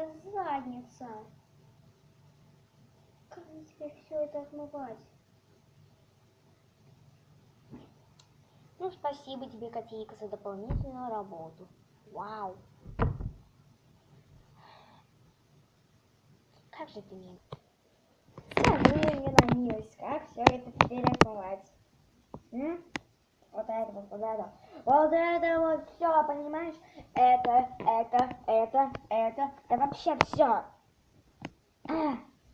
мелкая задница. Как мне теперь все это отмывать? Ну, спасибо тебе, котейка, за дополнительную работу. Вау. Как же ты мне? Скажи мне на милость, как все это теперь отмывать? Вот это вот это. Вот это вот все, понимаешь? Это вообще все.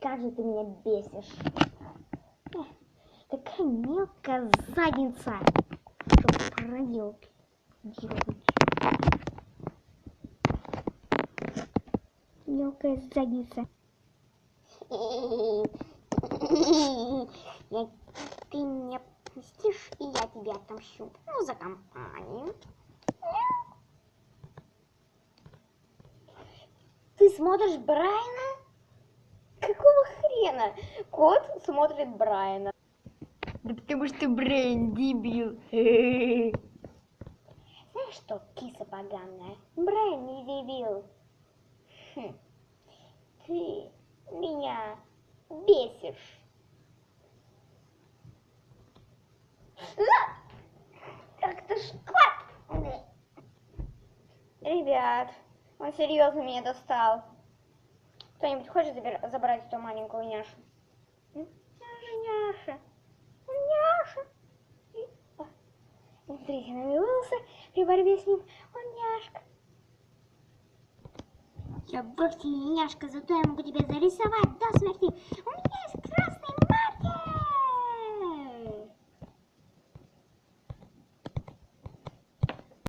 Как же ты меня бесишь. Такая мелкая задница. Что проделки делать? Мелкая задница. Ты мне мстишь, и я тебе отомщу. Ну, за компанию. Ты смотришь Брайана? Какого хрена? Кот смотрит Брайана. Да потому что Брайан дебил. Знаешь что, киса поганая? Брайан не дебил. Ты меня бесишь. Ах ты ж кот! Ребят, он серьезно меня достал. Кто-нибудь хочет забрать эту маленькую няшу? Няша. Няша. Смотрите, навелся при борьбе с ним. Он няшка. Я вовсе не няшка, зато я могу тебя зарисовать до смерти. У меня